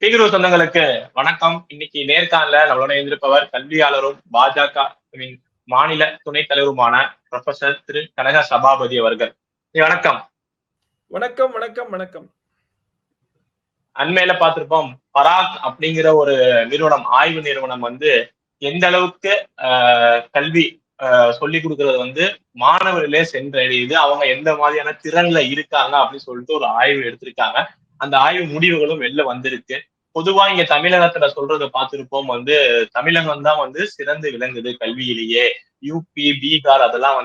பீகுரு சொந்தங்களுக்கு வணக்கம். இன்னைக்கு நேர்காணல நம்மளோட இருந்திருப்பவர் கல்வியாளரும் பாஜகவின் மாநில துணைத் தலைவருமான ப்ரொஃபசர் திரு கனக சபாபதி அவர்கள். வணக்கம். வணக்கம் வணக்கம் வணக்கம். அண்மையில பார்த்திருப்போம், பராக் அப்படிங்கிற ஒரு நிறுவனம், ஆய்வு நிறுவனம் எந்த அளவுக்கு கல்வி சொல்லி கொடுக்கறது மாணவர்களே சென்றடையுது, அவங்க எந்த மாதிரியான திறன்ல இருக்காங்க அப்படின்னு சொல்லிட்டு ஒரு ஆய்வு எடுத்திருக்காங்க. அந்த ஆய்வு முடிவுகளும் வெளில வந்திருக்கு. பொதுவா இங்க தமிழகத்துல சொல்றத பார்த்திருப்போம், தமிழகம் தான் சிறந்து விளங்குது கல்வியிலேயே. யூபி, பீகார் அதெல்லாம்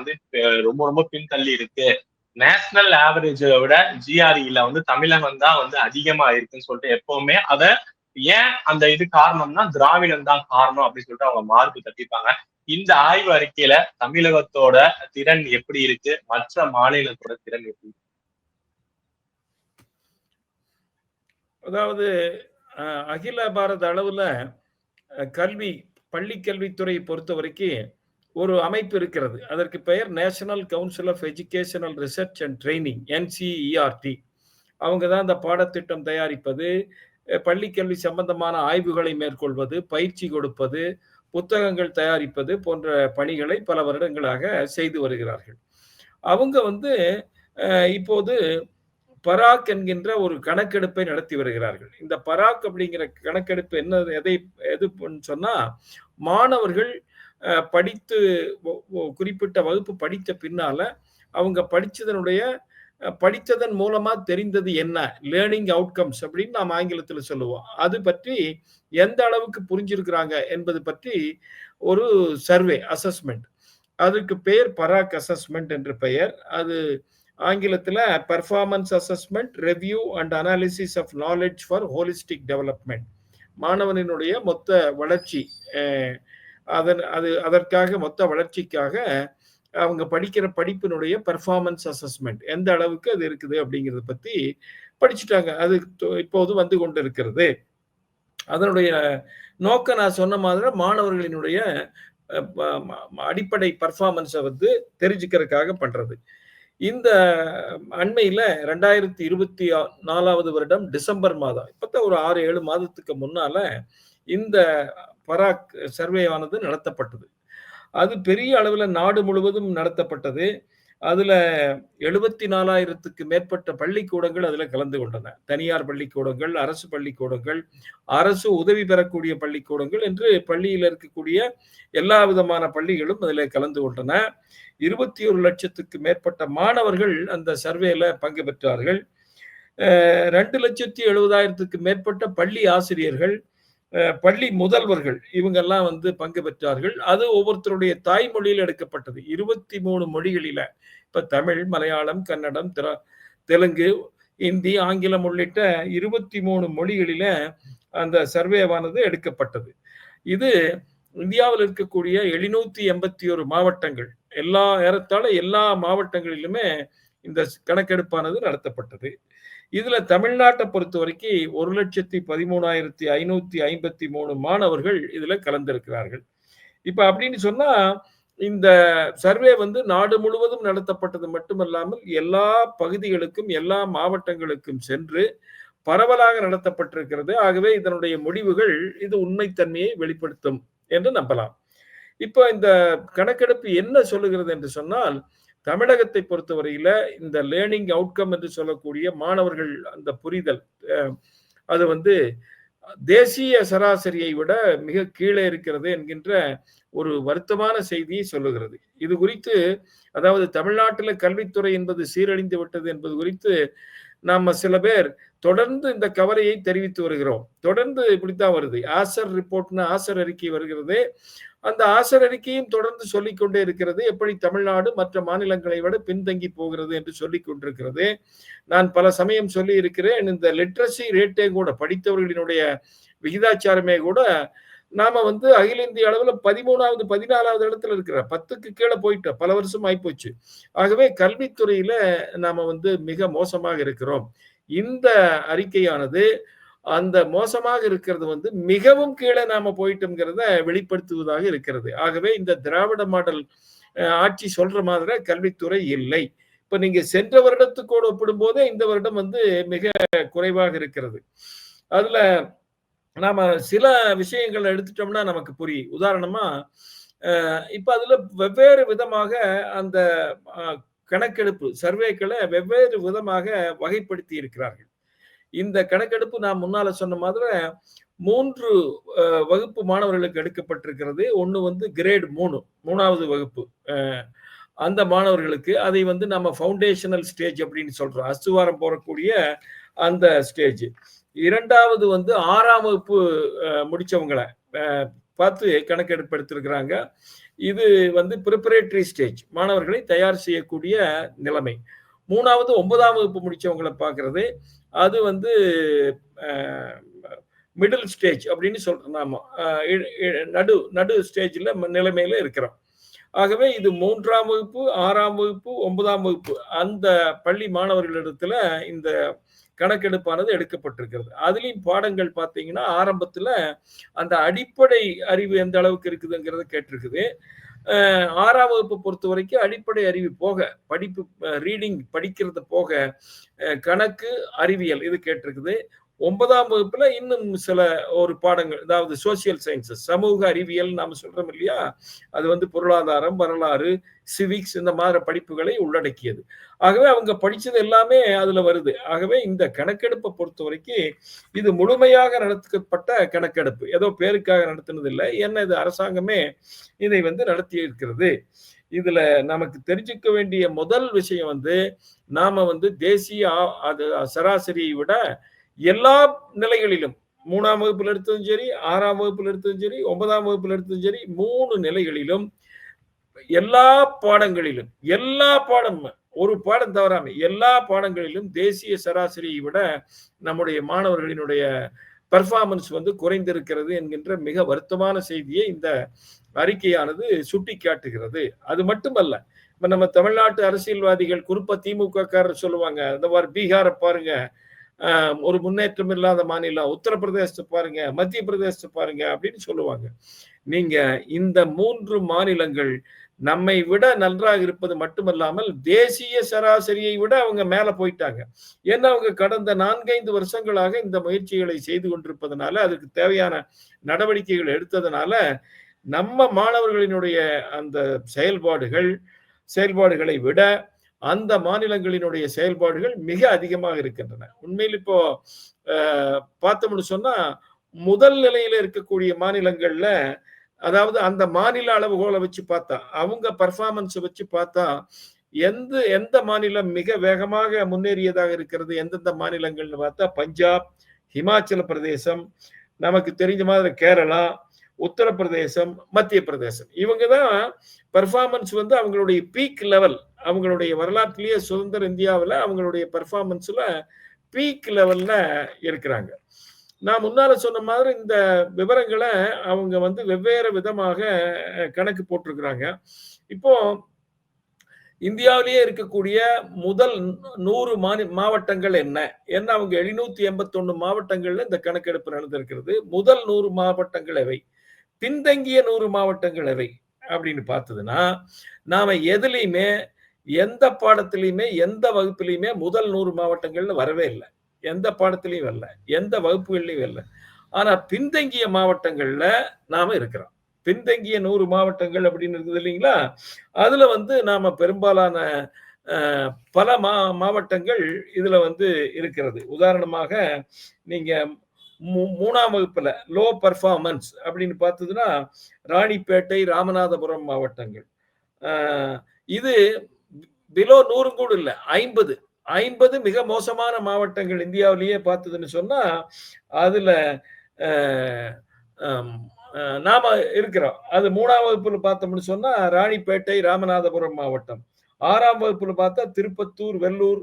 ரொம்ப ரொம்ப பின்தள்ளி இருக்கு. நேஷனல் ஆவரேஜை விட ஜிஆர்இல தமிழகம் தான் அதிகமா இருக்குன்னு சொல்லிட்டு எப்பவுமே அத ஏன் அந்த இது காரணம்னா திராவிடம் தான் காரணம் அப்படின்னு சொல்லிட்டு அவங்க மார்க்கு தட்டிப்பாங்க. இந்த ஆய்வு அறிக்கையில தமிழகத்தோட திறன் எப்படி இருக்கு, மற்ற மாநிலத்தோட திறன் எப்படி? அதாவது அகில பாரத அளவுல கல்வி, பள்ளி கல்வித்துறையை பொறுத்த வரைக்கும் ஒரு அமைப்பு இருக்கிறது. அதற்கு பெயர் national council of educational research and training, NCERT. அவங்க தான் அந்த பாடத்திட்டம் தயாரிப்பது, பள்ளி கல்வி சம்பந்தமான ஆய்வுகளை மேற்கொள்வது, பயிற்சி கொடுப்பது, புத்தகங்கள் தயாரிப்பது போன்ற பணிகளை பல வருடங்களாக செய்து வருகிறார்கள். அவங்க இப்போது பராக் என்கின்ற ஒரு கணக்கெடுப்பை நடத்தி வருகிறார்கள். இந்த பராக் அப்படிங்கிற கணக்கெடுப்பு எது சொன்னா, மாணவர்கள் படித்து குறிப்பிட்ட வகுப்பு படித்த பின்னால அவங்க படித்ததன் மூலமா தெரிந்தது என்ன, லேர்னிங் அவுட்கம்ஸ் அப்படின்னு நாம் ஆங்கிலத்தில் சொல்லுவோம், அது பற்றி எந்த அளவுக்கு புரிஞ்சிருக்கிறாங்க என்பது பற்றி ஒரு சர்வே, அசஸ்மெண்ட். அதுக்கு பெயர் பராக் அசஸ்மெண்ட் என்று பெயர். அது ஆங்கிலத்தில் performance assessment review and analysis of knowledge for holistic development. மாணவனினுடைய மொத்த வளர்ச்சி, அதற்காக மொத்த வளர்ச்சிக்காக அவங்க படிக்கிற படிப்பினுடைய பெர்ஃபார்மன்ஸ் அசஸ்மெண்ட் எந்த அளவுக்கு அது இருக்குது அப்படிங்கிறத பத்தி படிச்சுட்டாங்க. அது இப்போது வந்து கொண்டு இருக்கிறது. அதனுடைய நோக்கம் நான் சொன்ன மாதிரி மாணவர்களினுடைய அடிப்படை பர்ஃபார்மன்ஸை தெரிஞ்சுக்கிறதுக்காக பண்றது. இந்த அண்மையில 2024 வருடம் டிசம்பர் மாதம், இப்பதான் ஒரு 6-7 மாதத்துக்கு முன்னால இந்த பராக் சர்வேயானது நடத்தப்பட்டது. அது பெரிய அளவில் நாடு முழுவதும் நடத்தப்பட்டது. அதுல 74,000க்கு மேற்பட்ட பள்ளிக்கூடங்கள் அதுல கலந்து கொண்டன. தனியார் பள்ளிக்கூடங்கள், அரசு பள்ளிக்கூடங்கள், அரசு உதவி பெறக்கூடிய பள்ளிக்கூடங்கள் என்று பள்ளியில் இருக்கக்கூடிய எல்லா விதமான பள்ளிகளும் அதில் கலந்து கொண்டன. 21 லட்சத்துக்கு மேற்பட்ட மாணவர்கள் அந்த சர்வேல பங்கு பெற்றார்கள். 2,70,000க்கு மேற்பட்ட பள்ளி ஆசிரியர்கள், பள்ளி முதல்வர்கள் இவங்கெல்லாம் பங்கு பெற்றார்கள். அது ஒவ்வொருத்தருடைய தாய்மொழியில் எடுக்கப்பட்டது. 23 மொழிகளில, இப்ப தமிழ், மலையாளம், கன்னடம், தெலுங்கு, இந்தி, ஆங்கிலம் உள்ளிட்ட 23 மொழிகளில அந்த சர்வேவானது எடுக்கப்பட்டது. இது இந்தியாவில் இருக்கக்கூடிய 781 மாவட்டங்கள், ஏறத்தாழ எல்லா மாவட்டங்களிலுமே இந்த கணக்கெடுப்பானது நடத்தப்பட்டது. இதுல தமிழ்நாட்டை பொறுத்த வரைக்கும் 1,13,553 மாணவர்கள் இதுல கலந்திருக்கிறார்கள். இப்ப அப்படின்னு சொன்னா இந்த சர்வே நாடு முழுவதும் நடத்தப்பட்டது மட்டுமல்லாமல் எல்லா பகுதிகளுக்கும் எல்லா மாவட்டங்களுக்கும் சென்று பரவலாக நடத்தப்பட்டிருக்கிறது. ஆகவே இதனுடைய முடிவுகள் இது உண்மைத்தன்மையை வெளிப்படுத்தும் என்று நம்பலாம். இப்போ இந்த கணக்கெடுப்பு என்ன சொல்லுகிறது என்று சொன்னால், தமிழகத்தை பொறுத்தவரையில இந்த லேர்னிங் அவுட்கம் என்று சொல்லக்கூடிய மாணவர்கள் அந்த புரிதல், அது தேசிய சராசரியை விட மிக கீழே இருக்கிறது என்கின்ற ஒரு வருத்தமான செய்தியை சொல்லுகிறது. இது குறித்து, அதாவது தமிழ்நாட்டில் கல்வித்துறை என்பது சீரழிந்து விட்டது என்பது குறித்து நாம சில பேர் தொடர்ந்து இந்த கவலையை தெரிவித்து வருகிறோம். தொடர்ந்து இப்படித்தான் வருது. ஆசர் ரிப்போர்ட்னு ஆசர் அறிக்கை வருகிறது. அந்த ஆசர் அறிக்கையும் தொடர்ந்து சொல்லிக்கொண்டே இருக்கிறது, எப்படி தமிழ்நாடு மற்ற மாநிலங்களை விட பின்தங்கி போகிறது என்று சொல்லிக் கொண்டிருக்கிறது. நான் பல சமயம் சொல்லி இருக்கிறேன், இந்த லிட்ரஸி ரேட்டே கூட, படித்தவர்களினுடைய விகிதாச்சாரமே கூட நாம அகில இந்திய அளவுல 13வது 14வது இடத்துல இருக்கிற, 10க்கு கீழே போயிட்ட பல வருஷம் ஆயிப்போச்சு. ஆகவே கல்வித்துறையில நாம மிக மோசமாக இருக்கிறோம். இந்த அறிக்கையானது அந்த மோசமாக இருக்கிறது மிகவும் கீழே நாம போயிட்டோம்ங்கிறத வெளிப்படுத்துவதாக இருக்கிறது. ஆகவே இந்த திராவிட மாடல் ஆட்சி சொல்ற மாதிரி கல்வித்துறை இல்லை. இப்ப நீங்க சென்ற வருடத்துக்கோடு ஒப்பிடும் போதே இந்த வருடம் மிக குறைவாக இருக்கிறது. அதுல நாம சில விஷயங்கள் எடுத்துட்டோம்னா நமக்கு புரியும். உதாரணமா, இப்ப அதுல வெவ்வேறு விதமாக அந்த அ கணக்கெடுப்பு சர்வேக்கள வெவ்வேறு விதமாக வகைப்படுத்தி இருக்கிறார்கள். இந்த கணக்கெடுப்பு நான் முன்னால சொன்ன மாதிரி 3 வகுப்பு மாணவர்களுக்கு எடுக்கப்பட்டிருக்கிறது. ஒண்ணு வந்து கிரேட் 3 3வது வகுப்பு. அ அந்த மாணவர்களுக்கு அதை வந்து நம்ம ஃபவுண்டேஷனல் ஸ்டேஜ் அப்படின்னு சொல்றோம். அஸ்திவாரம் போடக்கூடிய அந்த ஸ்டேஜ். 2வது வந்து 6ஆம் வகுப்பு முடிச்சவங்கள அ பார்த்து கணக்கெடுப்பு எடுத்திருக்கிறாங்க. இது வந்து பிரிப்பரேட்டரி ஸ்டேஜ். மாணவர்களை தயார் செய்யக்கூடிய நிலைமை. 3வது 9ஆம் வகுப்பு முடிச்சவங்கள பார்க்கிறது. அது வந்து அ மிடில் ஸ்டேஜ் அப்படின்னு சொல்றோம் நாம. நடு நடு ஸ்டேஜ்ல நிலைமையில இருக்கிறோம். ஆகவே இது 3ஆம் வகுப்பு, 6ஆம் வகுப்பு, 9ஆம் வகுப்பு அந்த பள்ளி மாணவர்களிடத்துல இந்த கணக்கெடுப்பானது எடுக்கப்பட்டிருக்கிறது. அதுலயும் பாடங்கள் பார்த்தீங்கன்னா, ஆரம்பத்துல அந்த அடிப்படை அறிவு எந்த அளவுக்கு இருக்குதுங்கிறத கேட்டிருக்குது. 6ஆம் வகுப்பு பொறுத்தவரைக்கும் அடிப்படை அறிவு போக, படிப்பு ரீடிங் படிக்கிறது போக, கணக்கு, அறிவியல் இது கேட்டிருக்குது. 9ஆம் வகுப்புல இன்னும் சில ஒரு பாடங்கள், அதாவது சோசியல் சயின்சஸ், சமூக அறிவியல் நாம சொல்றோம் இல்லையா? அது வந்து பொருளாதாரம், வரலாறு, சிவிக்ஸ் இந்த மாதிரி படிப்புகளை உள்ளடக்கியது. ஆகவே அவங்க படிச்சது எல்லாமே அதுல வருது. ஆகவே இந்த கணக்கெடுப்பை பொறுத்தவரைக்கும் இது முழுமையாக நடத்தப்பட்ட கணக்கெடுப்பு. ஏதோ பேருக்காக நடத்தினது இல்லை. ஏன்னா இது அரசாங்கமே இதை வந்து நடத்தி இருக்கிறது. இதுல நமக்கு தெரிஞ்சுக்க வேண்டிய முதல் விஷயம் வந்து, நாம வந்து தேசிய அது சராசரியை விட எல்லா நிலைகளிலும் 3ஆம் வகுப்புல எடுத்ததும் சரி, 6ஆம் வகுப்புல எடுத்ததும் சரி, 9ஆம் வகுப்புல எடுத்ததும் சரி, 3 நிலைகளிலும் எல்லா பாடங்களிலும், எல்லா பாடமும் ஒரு பாடம் தவறாம எல்லா பாடங்களிலும் தேசிய சராசரியை விட நம்முடைய மாணவர்களினுடைய பெர்ஃபார்மன்ஸ் வந்து குறைந்திருக்கிறது என்கின்ற மிக வருத்தமான செய்தியை இந்த அறிக்கையானது சுட்டிக்காட்டுகிறது. அது மட்டுமல்ல, இப்ப நம்ம தமிழ்நாட்டு அரசியல்வாதிகள், குறிப்பா திமுக காரர் சொல்லுவாங்க, இந்த மாதிரி பீகாரை பாருங்க, ஒரு முன்னேற்றம் இல்லாத மாநிலம், உத்தரப்பிரதேசத்தை பாருங்க, மத்திய பிரதேசத்தை பாருங்க அப்படின்னு சொல்லுவாங்க. நீங்க இந்த 3 மாநிலங்கள் நம்மை விட நன்றாக இருப்பது மட்டுமல்லாமல் தேசிய சராசரியை விட அவங்க மேல போயிட்டாங்க. ஏன்னா அவங்க கடந்த 4-5 வருஷங்களாக இந்த முயற்சிகளை செய்து கொண்டிருப்பதனால, அதுக்கு தேவையான நடவடிக்கைகள் எடுத்ததனால, நம்ம மாணவர்களினுடைய அந்த செயல்பாடுகளை விட அந்த மாநிலங்களினுடைய செயல்பாடுகள் மிக அதிகமாக இருக்கின்றன. உண்மையில் இப்போ பார்த்தோம்னு சொன்னா, முதல் நிலையில இருக்கக்கூடிய மாநிலங்கள்ல, அதாவது அந்த மாநில அளவுகோலை வச்சு பார்த்தா, அவங்க பெர்ஃபார்மன்ஸ் வச்சு பார்த்தா, எந்த மாநிலம் மிக வேகமாக முன்னேறியதாக இருக்கிறது, எந்தெந்த மாநிலங்கள்னு பார்த்தா, பஞ்சாப், ஹிமாச்சல பிரதேசம், நமக்கு தெரிஞ்ச மாதிரி கேரளா, உத்தரப்பிரதேசம், மத்திய பிரதேசம். இவங்க தான் பெர்ஃபார்மன்ஸ் வந்து அவங்களுடைய பீக் லெவல், அவங்களுடைய வரலாற்றிலேயே சுதந்திர இந்தியாவில் அவங்களுடைய பெர்ஃபார்மன்ஸ்ல பீக் லெவல்ல இருக்கிறாங்க. நான் முன்னால சொன்ன மாதிரி இந்த விவரங்களை அவங்க வந்து வெவ்வேறு விதமாக கணக்கு போட்டிருக்கிறாங்க. இப்போ இந்தியாவிலேயே இருக்கக்கூடிய முதல் 100 மாவட்டங்கள் என்ன? ஏன்னா அவங்க 781 மாவட்டங்கள்ல இந்த கணக்கெடுப்பு நடந்திருக்கிறது. முதல் 100 மாவட்டங்கள் எவை? பின்தங்கிய 100 மாவட்டங்கள் எவை அப்படின்னு பார்த்ததுன்னா, நாம எதுலையுமே எந்த பாடத்திலையுமே எந்த வகுப்பிலையுமே முதல் 100 மாவட்டங்கள்ல வரவே இல்லை. எந்த பாடத்திலையும் வரல, எந்த வகுப்புகள்லையும் வரல. ஆனா பின்தங்கிய மாவட்டங்கள்ல நாம இருக்கிறோம். பின்தங்கிய 100 மாவட்டங்கள் அப்படின்னு இருக்குது இல்லைங்களா? அதுல வந்து நாம பெரும்பாலான பல மாவட்டங்கள் இதுல வந்து இருக்கிறது. உதாரணமாக நீங்க 3ஆம் வகுப்புல லோ பெர்ஃபார்மன்ஸ் அப்படின்னு பார்த்ததுன்னா, ராணிப்பேட்டை, ராமநாதபுரம் மாவட்டங்கள். இது பிலோ 100 கூட இல்ல, 50 மிக மோசமான மாவட்டங்கள் இந்தியாவிலேயே பார்த்ததுன்னு சொன்னா, அதுல நாம இருக்கிறோம். அது 3ஆம் வகுப்புல பார்த்தோம்னு சொன்னா ராணிப்பேட்டை, ராமநாதபுரம் மாவட்டம். 6ஆம் வகுப்புல பார்த்தா திருப்பத்தூர், வெள்ளூர்,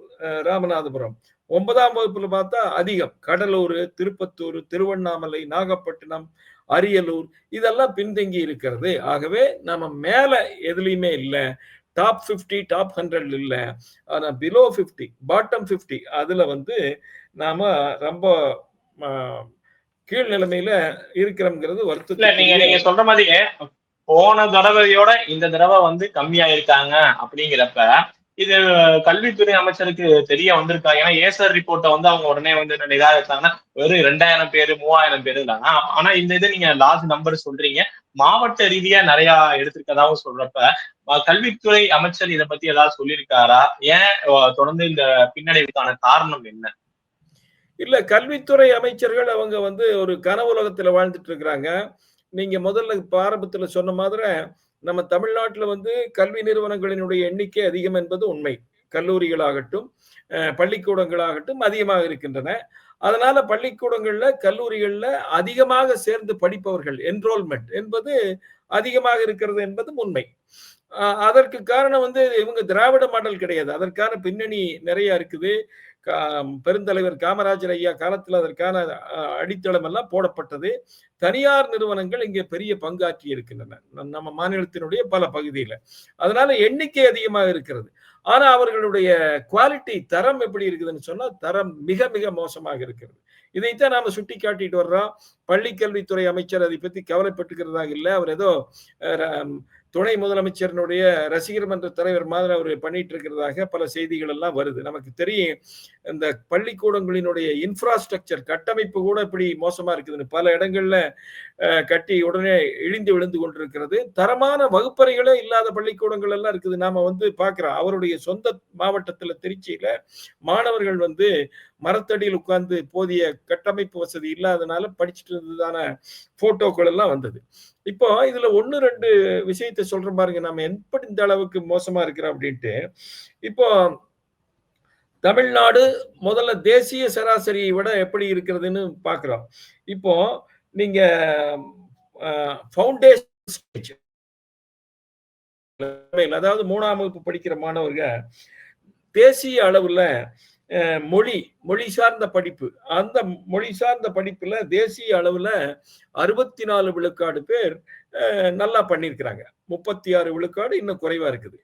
ராமநாதபுரம். 9ஆம் வகுப்புல பார்த்தா அதிகம் கடலூர், திருப்பத்தூர், திருவண்ணாமலை, நாகப்பட்டினம், அரியலூர் இதெல்லாம் பின்தங்கி இருக்கிறது. ஆகவே நம்ம மேல எதுலையுமே இல்லை. டாப் 50, டாப் 100 இல்ல. ஆனா பிலோ 50, பாட்டம் 50 அதுல வந்து நாம ரொம்ப கீழ் நிலைமையில இருக்கிறோம்ங்கிறது வருத்தம். நீங்க சொல்ற மாதிரி போன தடவையோட இந்த தடவை வந்து கம்மியா இருக்காங்க அப்படிங்கிறப்ப இது கல்வித்துறை அமைச்சருக்கு தெரிய வந்திருக்கா? ஏன்னா ஏசர் ரிப்போர்ட்டை வந்து அவங்க உடனே வந்து நிராகரிச்சாங்கன்னா வெறும் 2000 பேரு 3000 பேரு இல்லைன்னா, ஆனா இந்த இது நீங்க லார்ஜ் நம்பர் சொல்றீங்க. மாவட்ட ரீதியா நிறைய எடுத்திருக்கதாவும் சொல்றப்ப கல்வித்துறை அமைச்சர் இதை பத்தி ஏதாவது சொல்லியிருக்காரா? ஏன் தொடர்ந்து இந்த பின்னடைவுக்கான காரணம் என்ன? இல்ல, கல்வித்துறை அமைச்சர்கள் அவங்க வந்து ஒரு கனவுலகத்துல வாழ்ந்துட்டு இருக்கிறாங்க. நீங்க முதல்ல ஆரம்பத்துல சொன்ன மாதிரி நம்ம தமிழ்நாட்டுல வந்து கல்வி நிறுவனங்களினுடைய எண்ணிக்கை அதிகம் என்பது உண்மை. கல்லூரிகளாகட்டும், பள்ளிக்கூடங்களாகட்டும் அதிகமாக இருக்கின்றன. அதனால பள்ளிக்கூடங்கள்ல, கல்லூரிகள்ல அதிகமாக சேர்ந்து படிப்பவர்கள் என்ரோல்மென்ட் என்பது அதிகமாக இருக்கிறது என்பதும் உண்மை. அதற்கு காரணம் வந்து இவங்க திராவிட மாடல் கிடையாது. அதற்கான பின்னணி நிறைய இருக்குது. பெருந்தலைவர் காமராஜர் ஐயா காலத்தில் அதற்கான அடித்தளம் எல்லாம் போடப்பட்டது. தனியார் நிறுவனங்கள் இங்கே பெரிய பங்காற்றி இருக்கின்றன நம்ம மாநிலத்தினுடைய பல பகுதியில். அதனால எண்ணிக்கை அதிகமாக இருக்கிறது. ஆனா அவர்களுடைய குவாலிட்டி தரம் எப்படி இருக்குதுன்னு சொன்னா தரம் மிக மிக மோசமாக இருக்கிறது. இதைத்தான் நாம சுட்டி காட்டிட்டு வர்றோம். பள்ளி கல்வித்துறை அமைச்சர் அதை பத்தி கவலைப்பட்டுக்கிறதாக இல்லை. அவர் ஏதோ துணை முதலமைச்சரினுடைய ரசிகர் மன்ற தலைவர் மாதிரி அவர் பண்ணிட்டு இருக்கிறதாக பல செய்திகள் எல்லாம் வருது. நமக்கு தெரியும் இந்த பள்ளிக்கூடங்களினுடைய இன்ஃப்ராஸ்ட்ரக்சர் கட்டமைப்பு கூட இப்படி மோசமா இருக்குதுன்னு பல இடங்கள்ல கட்டி உடனே இழிந்து விழுந்து கொண்டிருக்கிறது. தரமான வகுப்பறைகளே இல்லாத பள்ளிக்கூடங்கள் எல்லாம் இருக்குது. நாம வந்து பார்க்கிறோம். அவருடைய சொந்த மாவட்டத்துல திருச்சியில மாணவர்கள் வந்து மரத்தடியில் உட்கார்ந்து போதிய கட்டமைப்பு வசதி இல்லாதனால படிச்சுட்டு இருந்ததான போட்டோக்கள் எல்லாம் வந்தது. இப்போ இதுல 1-2 விஷயத்தை சொல்ற பாருங்க, நம்ம எப்படி இந்த அளவுக்கு மோசமா இருக்கிறோம் அப்படின்ட்டு. இப்போ தமிழ்நாடு முதல்ல தேசிய சராசரியை விட எப்படி இருக்கிறதுன்னு பார்க்கிறோம். இப்போ நீங்க ஃபவுண்டேஷன் ஸ்டேஜ், அதாவது 3ஆம் வகுப்பு படிக்கிற மாணவர்கள் தேசிய அளவுல மொழி சார்ந்த படிப்பு, அந்த மொழி சார்ந்த படிப்புல தேசிய அளவுல 64 விழுக்காடு பேர் நல்லா பண்ணியிருக்கிறாங்க. 36 விழுக்காடு இன்னும் குறைவா இருக்குது.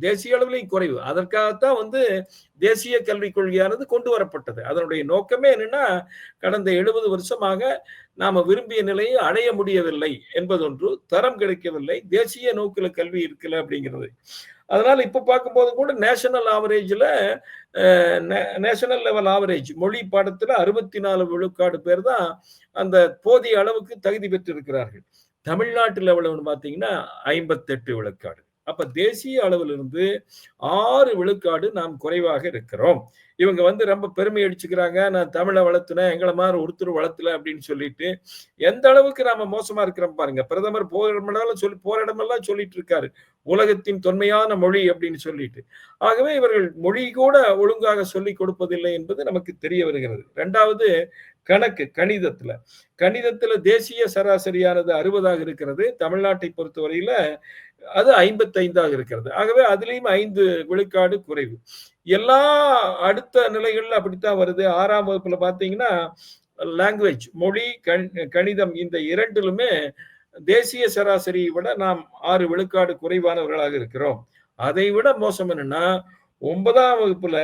தேசிய அளவிலையும் குறைவு. அதற்காகத்தான் வந்து தேசிய கல்விக் கொள்கையானது கொண்டு வரப்பட்டது. அதனுடைய நோக்கமே என்னன்னா, கடந்த 70 வருஷமாக நாம விரும்பிய நிலையை அடைய முடியவில்லை என்பதொன்று, தரம் கிடைக்கவில்லை, தேசிய நோக்கில கல்வி இருக்கல அப்படிங்கிறது. அதனால இப்ப பார்க்கும்போது கூட நேஷனல் ஆவரேஜ்ல நேஷனல் லெவல் ஆவரேஜ் மொழி பாடத்துல 64 விழுக்காடு பேர் தான் அந்த போதிய அளவுக்கு தகுதி பெற்று இருக்கிறார்கள். தமிழ்நாட்டு லெவல் பாத்தீங்கன்னா 58 விழுக்காடு. அப்ப தேசிய அளவிலிருந்து 6 விழுக்காடு நாம் குறைவாக இருக்கிறோம். இவங்க வந்து ரொம்ப பெருமை அடிச்சுக்கிறாங்க, நான் தமிழை வளர்த்துனேன், எங்களை மாதிரி ஒருத்தர் வளர்த்தல அப்படின்னு சொல்லிட்டு எந்த அளவுக்கு நாம மோசமா இருக்கிறோம் பாருங்க. பிரதமர் போற இடமெல்லாம் சொல்லிட்டு இருக்காரு உலகத்தின் தொன்மையான மொழி அப்படின்னு சொல்லிட்டு. ஆகவே இவர்கள் மொழி கூட ஒழுங்காக சொல்லிக் கொடுப்பதில்லை என்பது நமக்கு தெரிய வருகிறது. 2வது கணிதத்துல தேசிய சராசரியானது 60ஆக இருக்கிறது. தமிழ்நாட்டை பொறுத்தவரையில அது 55ஆக இருக்கிறது. ஆகவே அதுலயும் 5 விழுக்காடு குறைவு. எல்லா அடுத்த நிலைகள்ல அப்படித்தான் வருது. 6ஆம் வகுப்புல பாத்தீங்கன்னா லாங்குவேஜ், மொழி, கணிதம் இந்த இரண்டிலுமே தேசிய சராசரியை விட நாம் 6 விழுக்காடு குறைவானவர்களாக இருக்கிறோம். அதை விட மோசம் என்னன்னா 9ஆம் வகுப்புல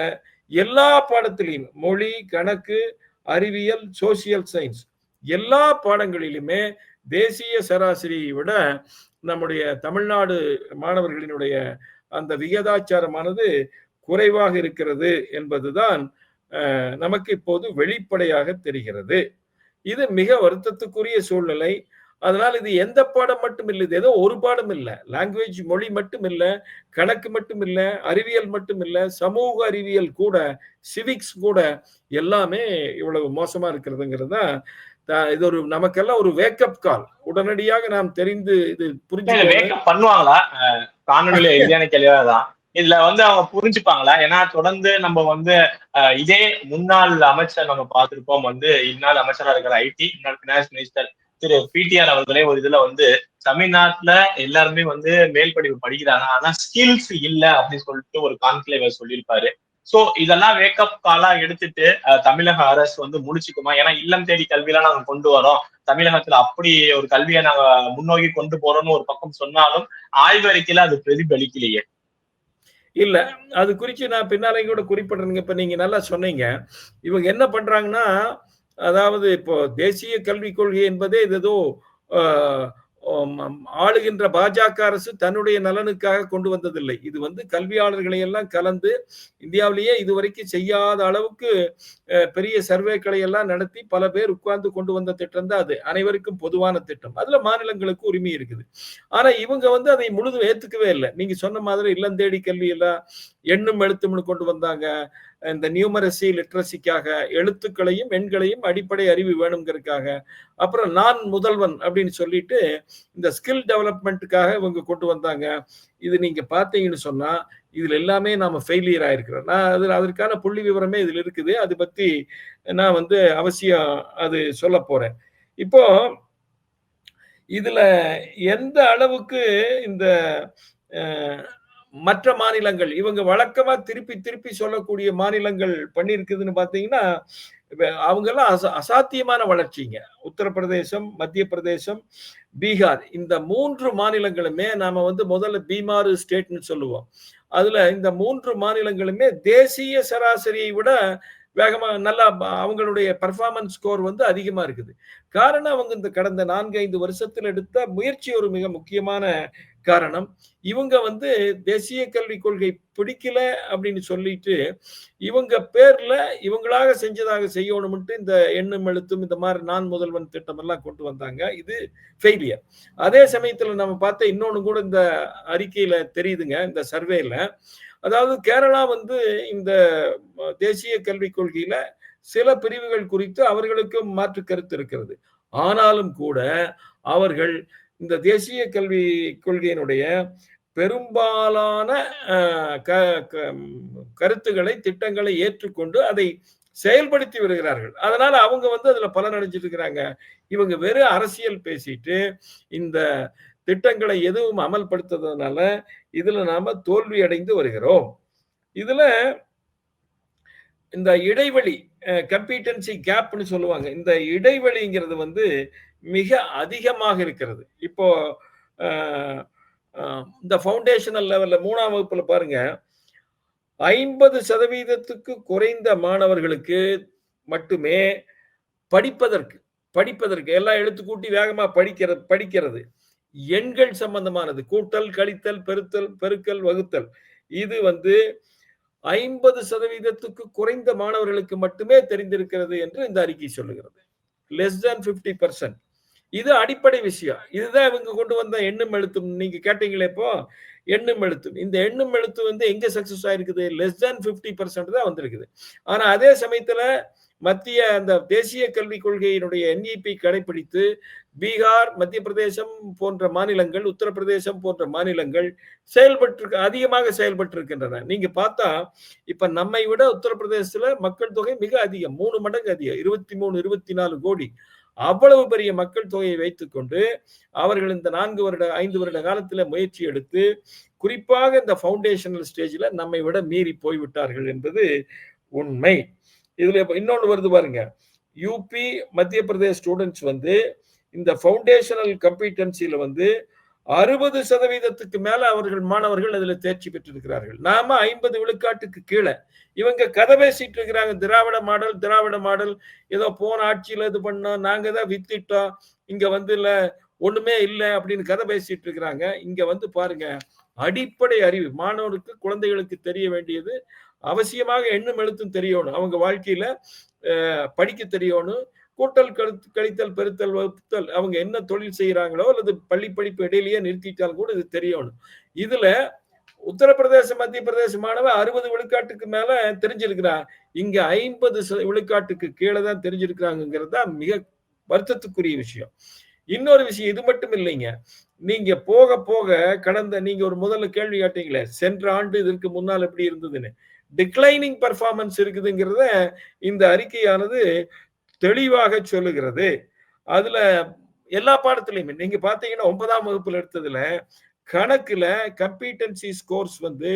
எல்லா பாடத்திலையும் மொழி, கணக்கு, அறிவியல், சோசியல் சயின்ஸ் எல்லா பாடங்களிலுமே தேசிய சராசரியை விட நம்முடைய தமிழ்நாடு மாணவர்களினுடைய அந்த விகிதாச்சாரமானது குறைவாக இருக்கிறது என்பதுதான் நமக்கு இப்போது வெளிப்படையாக தெரிகிறது. இது மிக வருத்தத்துக்குரிய சூழ்நிலை. அதனால இது எந்த பாடம் மட்டும் இல்லை, இது ஏதோ ஒரு பாடம் இல்லை. லாங்குவேஜ் மொழி மட்டும் இல்லை, கணக்கு மட்டும் இல்லை, அறிவியல் மட்டும் இல்லை, சமூக அறிவியல் கூட, சிவிக்ஸ் கூட எல்லாமே இவ்வளவு மோசமா இருக்கிறதுங்கிறது தான் இது ஒரு நமக்கெல்லாம் ஒரு வேக்கப் கால். உடனடியாக நாம் தெரிந்து இது புரிஞ்சு பண்ணுவாங்களா? காணொலியில எளிதான கேள்விதான். இதுல வந்து அவங்க புரிஞ்சுப்பாங்களா? ஏன்னா தொடர்ந்து நம்ம வந்து இதே முன்னாள் அமைச்சர் நம்ம பார்த்திருப்போம், வந்து இந்நாள் அமைச்சரா இருக்கிற ஐடி முன்னாள் பினான்ஸ் மினிஸ்டர் திரு பிடிஆர் அவர்களே ஒரு இதுல வந்து தமிழ்நாட்டுல எல்லாருமே வந்து மேல் படிப்பு படிக்கிறாங்க, ஆனா ஸ்கில்ஸ் இல்ல அப்படின்னு சொல்லிட்டு ஒரு கான்க்ளேவ் சொல்லியிருப்பாரு. சோ இதெல்லாம் வேக்கப் காலா எடுத்துட்டு தமிழக அரசு வந்து முடிச்சுக்குமா? ஏன்னா இல்லம் தேடி கல்வியெல்லாம் நாங்க கொண்டு வரோம், தமிழகத்துல அப்படி ஒரு கல்வியை நாங்க முன்னோக்கி கொண்டு போறோம்னு ஒரு பக்கம் சொன்னாலும் ஆய்வறிக்கையில அது பிரதிபலிக்கலையே. இல்ல, அது குறித்து நான் பின்னாலே கூட குறிப்பிடுறேங்க. இப்ப நீங்க நல்லா சொன்னீங்க. இவங்க என்ன பண்றாங்கன்னா, அதாவது இப்போ தேசிய கல்விக் கொள்கை என்பதே இது ஏதோ ஆளுகின்ற பாஜக அரசு தன்னுடைய நலனுக்காக கொண்டு வந்ததில்லை. இது வந்து கல்வியாளர்களை எல்லாம் கலந்து இந்தியாவிலேயே இதுவரைக்கும் செய்யாத அளவுக்கு பெரிய சர்வேக்களை எல்லாம் நடத்தி பல பேர் உட்கார்ந்து கொண்டு வந்த திட்டம் தான் அது. அனைவருக்கும் பொதுவான திட்டம். அதுல மாநிலங்களுக்கு உரிமை இருக்குது. ஆனா இவங்க வந்து அதை முழுதும் ஏத்துக்கவே இல்லை. நீங்க சொன்ன மாதிரி இல்லம் தேடி கல்வி எல்லாம் எண்ணும் எழுத்தும்னு கொண்டு வந்தாங்க. இந்த நியூமரசி லிட்ரஸிக்காக எழுத்துக்களையும் எண்களையும் அடிப்படை அறிவு வேணுங்கிறதுக்காக. அப்புறம் நான் முதல்வன் அப்படின்னு சொல்லிட்டு இந்த ஸ்கில் டெவலப்மெண்ட்டுக்காக இவங்க கொண்டு வந்தாங்க. இது நீங்க பார்த்தீங்கன்னு சொன்னா இதுல எல்லாமே நாம ஃபெயிலியர் ஆயிருக்கிறோம். நான் அதற்கான புள்ளி விவரமே இதுல இருக்குது. அது பத்தி நான் வந்து அவசியம் அது சொல்ல போறேன். இப்போ இதுல எந்த அளவுக்கு இந்த மற்ற மாநிலங்கள் இவங்க வழக்கமா திருப்பி திருப்பி சொல்லக்கூடிய மாநிலங்கள் பண்ணியிருக்குதுன்னு பாத்தீங்கன்னா அவங்க எல்லாம் அசாத்தியமான வளர்ச்சிங்க. உத்தரப்பிரதேசம், மத்திய பிரதேசம், பீகார் இந்த 3 மாநிலங்களுமே நாம வந்து முதல்ல பீமாறு ஸ்டேட்னு சொல்லுவோம். அதுல இந்த 3 மாநிலங்களுமே தேசிய சராசரியை விட வேகமா நல்லா அவங்களுடைய பெர்ஃபார்மன்ஸ் ஸ்கோர் வந்து அதிகமா இருக்குது. காரணம் அவங்க இந்த கடந்த 4-5 வருஷத்துல எடுத்த முயற்சி ஒரு மிக முக்கியமான காரணம். இவங்க வந்து தேசிய கல்விக் கொள்கை பிடிக்கல அப்படின்னு சொல்லிட்டு இவங்க பேர்ல இவங்களாக செஞ்சதாக செய்யணும்ட்டு இந்த எண்ணும் எழுத்தும் இந்த மாதிரி நான் முதல்வன் திட்டம் எல்லாம் கொண்டு வந்தாங்க. இது ஃபெயிலியர். அதே சமயத்துல நம்ம பார்த்த இன்னொன்னு கூட இந்த அறிக்கையில தெரியுதுங்க, இந்த சர்வேல. அதாவது கேரளா வந்து இந்த தேசிய கல்விக் கொள்கையில சில பிரிவுகள் குறித்து அவர்களுக்கும் மாற்று கருத்து இருக்கிறது. ஆனாலும் கூட அவர்கள் இந்த தேசிய கல்வி கொள்கையினுடைய பெரும்பாலான கருத்துக்களை திட்டங்களை ஏற்றுக்கொண்டு அதை செயல்படுத்தி வருகிறார்கள். அதனால அவங்க வந்து அதுல பலன் அடைஞ்சிட்டு இருக்கிறாங்க. இவங்க வெறும் அரசியல் பேசிட்டு இந்த திட்டங்களை எதுவும் அமல்படுத்துறதுனால இதுல நாம தோல்வி அடைந்து வருகிறோம். இதுல இந்த இடைவெளி கம்பீட்டன்சி கேப்னு சொல்லுவாங்க. இந்த இடைவெளிங்கிறது வந்து மிக அதிகமாக இருக்கிறது. இப்போ இந்த ஃபவுண்டேஷனல் லெவல்ல 3ஆம் வகுப்புல பாருங்க 50% குறைந்த மாணவர்களுக்கு மட்டுமே படிப்பதற்கு எல்லாம் எழுத்து கூட்டி வேகமா படிக்கிறது எண்கள் சம்பந்தமானது கூட்டல், கழித்தல், பெருக்கல், வகுத்தல் இது வந்து 50% குறைந்த மாணவர்களுக்கு மட்டுமே தெரிந்திருக்கிறது என்று இந்த அறிக்கை சொல்லுகிறது. less than 50%. இது அடிப்படை விஷயம். இதுதான் இவங்க கொண்டு வந்த எண்ணும் எழுத்தும். நீங்க கேட்டீங்களே இப்போ எண்ணும் எழுத்தும். இந்த எண்ணும் எழுத்து வந்து எங்க சக்சஸ் ஆயிருக்குது? less than 50% தான் வந்திருக்குது. ஆனா அதே சமயத்துல மத்திய அந்த தேசிய கல்விக் கொள்கையினுடைய NEP கடைபிடித்து பீகார், மத்திய பிரதேசம் போன்ற மாநிலங்கள், உத்தரப்பிரதேசம் போன்ற மாநிலங்கள் அதிகமாக செயல்பட்டு இருக்கின்றன. நீங்க பார்த்தா இப்ப நம்மை விட உத்தரப்பிரதேசத்துல மக்கள் தொகை மிக அதிகம், 3 மடங்கு அதிகம், 23-24 கோடி. அவ்வளவு பெரிய மக்கள் தொகையை வைத்துக்கொண்டு அவர்கள் இந்த 4-5 வருட காலத்துல முயற்சி எடுத்து குறிப்பாக இந்த ஃபவுண்டேஷனல் ஸ்டேஜ்ல நம்மை விட மீறி போய்விட்டார்கள் என்பது உண்மை. இதுல இன்னொன்று வருது பாருங்க, யூபி, மத்திய பிரதேஷ் ஸ்டூடெண்ட்ஸ் வந்து இந்த ஃபவுண்டேஷனல் கம்பீட்டன்சில வந்து 60% மேல அவர்கள் மாணவர்கள் அதுல தேர்ச்சி பெற்றிருக்கிறார்கள். நாம 50 விழுக்காட்டுக்கு கீழே. இவங்க கதை பேசிட்டு இருக்கிறாங்க, திராவிட மாடல் ஏதோ போன ஆட்சியில இது பண்ணோம், நாங்க தான் வித்திட்டோம், இங்க வந்து இல்ல ஒண்ணுமே இல்லை அப்படின்னு கதை பேசிட்டு இருக்கிறாங்க. இங்க வந்து பாருங்க, அடிப்படை அறிவு மாணவருக்கு, குழந்தைகளுக்கு தெரிய வேண்டியது அவசியமாக எண்ணும் எழுத்தும் தெரியணும். அவங்க வாழ்க்கையில படிக்க தெரியணும். கூட்டல், கழித்தல், பெருத்தல், வகுத்தல் அவங்க என்ன தொழில் செய்யறாங்களோ அல்லது பள்ளி படிப்பு இடையிலேயே நிறுத்திட்டாலும் கூட இது தெரியணும். இதுல உத்தரப்பிரதேச, மத்திய பிரதேச மாணவன் 60 விழுக்காட்டுக்கு மேல தெரிஞ்சிருக்கிறான். இங்க 50 விழுக்காட்டுக்கு கீழே தான் தெரிஞ்சிருக்கிறாங்கிறது தான் மிக வருத்தத்துக்குரிய விஷயம். இன்னொரு விஷயம், இது மட்டும் இல்லைங்க, நீங்க போக போக கடந்த நீங்க ஒரு முதல்ல கேள்வி கேட்டீங்களே, சென்ற ஆண்டு இதற்கு முன்னால் எப்படி இருந்ததுன்னு, டிக்ளைனிங் பெர்ஃபார்மன்ஸ் இருக்குதுங்கிறத இந்த அறிக்கையானது தெளிவாக சொல்லுகிறது. அதுல எல்லா பாடத்திலையுமே நீங்க பாத்தீங்கன்னா 9ஆம் வகுப்புல எடுத்ததுல கணக்குல கம்பீட்டன்சி ஸ்கோர்ஸ் வந்து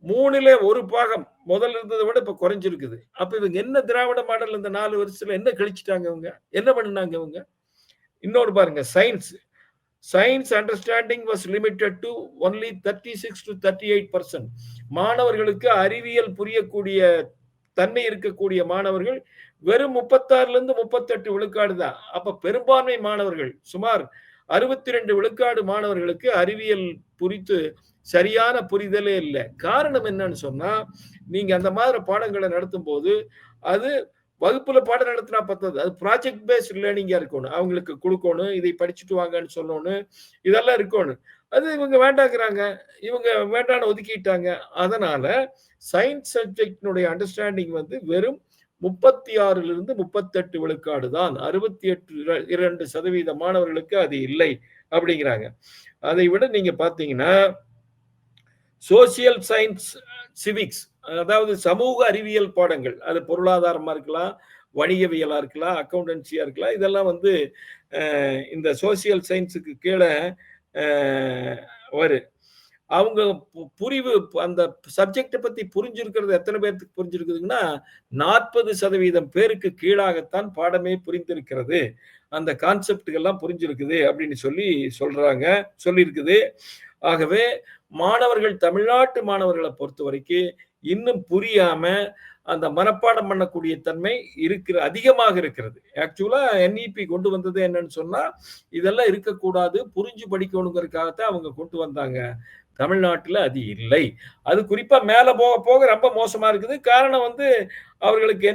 3ல 1 பாகம் முதல்ல இருந்ததை விட இப்ப குறைஞ்சிருக்குது. அப்ப இவங்க என்ன திராவிட மாடல் இந்த 4 வருஷத்துல என்ன கழிச்சிட்டாங்க? இவங்க என்ன பண்ணினாங்க? இவங்க இன்னொரு பாருங்க, science understanding was limited to only 36-38%. மாணவர்களுக்கு அறிவியல் புரியக்கூடிய தன்மை இருக்கக்கூடிய மாணவர்கள் வெறும் 36-38 விழுக்காடு தான். அப்ப பெரும்பான்மை மாணவர்கள் சுமார் 62 விழுக்காடு மாணவர்களுக்கு அறிவியல் குறித்து சரியான புரிதலே இல்லை. காரணம் என்னன்னு சொன்னா, நீங்க அந்த மாதிரி பாடங்களை நடத்தும் போது அது வகுப்புல பாடம் நடத்தினா பத்தாது. அது ப்ராஜெக்ட் பேஸ்ட் லேர்னிங்கா இருக்கணும். அவங்களுக்கு குடுக்கணும். இதை படிச்சுட்டு வாங்கன்னு சொல்லணும். இதெல்லாம் இருக்கணும். அது இவங்க வேண்டாங்கிறாங்க. இவங்க வேண்டான்னு ஒதுக்கிட்டாங்க. அதனால சயின்ஸ் சப்ஜெக்டினுடைய அண்டர்ஸ்டாண்டிங் வந்து வெறும் 36லிருந்து 38 விழுக்காடு தான். 62% மாணவர்களுக்கு அது இல்லை அப்படிங்கிறாங்க. அதை விட நீங்க பார்த்தீங்கன்னா, சோசியல் சயின்ஸ், சிவிக்ஸ், அதாவது சமூக அறிவியல் பாடங்கள், அது பொருளாதாரமா இருக்கலாம், வணிகவியலா இருக்கலாம், அக்கவுண்டன்சியா இருக்கலாம், இதெல்லாம் வந்து இந்த சோசியல் சயின்ஸுக்கு கீழே வரும். அவங்க புரிவு அந்த சப்ஜெக்டை பத்தி புரிஞ்சிருக்கிறது எத்தனை பேருக்கு புரிஞ்சிருக்குதுன்னா 40% பேருக்கு கீழாகத்தான் பாடமே புரிந்திருக்கிறது. அந்த கான்செப்டுகள்லாம் புரிஞ்சிருக்குது அப்படின்னு சொல்லியிருக்குது. ஆகவே மாணவர்கள், தமிழ்நாட்டு மாணவர்களை பொறுத்த வரைக்கும் இன்னும் புரியாம அந்த மனப்பாடம் பண்ணக்கூடிய தன்மை அதிகமாக இருக்கிறது. ஆக்சுவலா NEP கொண்டு வந்தது என்னன்னு சொன்னா, இதெல்லாம் இருக்கக்கூடாது, புரிஞ்சு படிக்கணுங்கிறதுக்காகத்தான் அவங்க கொண்டு வந்தாங்க. தமிழ்நாட்டில் அது இல்லை. அது குறிப்பா மேல போக போக ரொம்ப மோசமா இருக்குது. காரணம் வந்து அவர்களுக்கு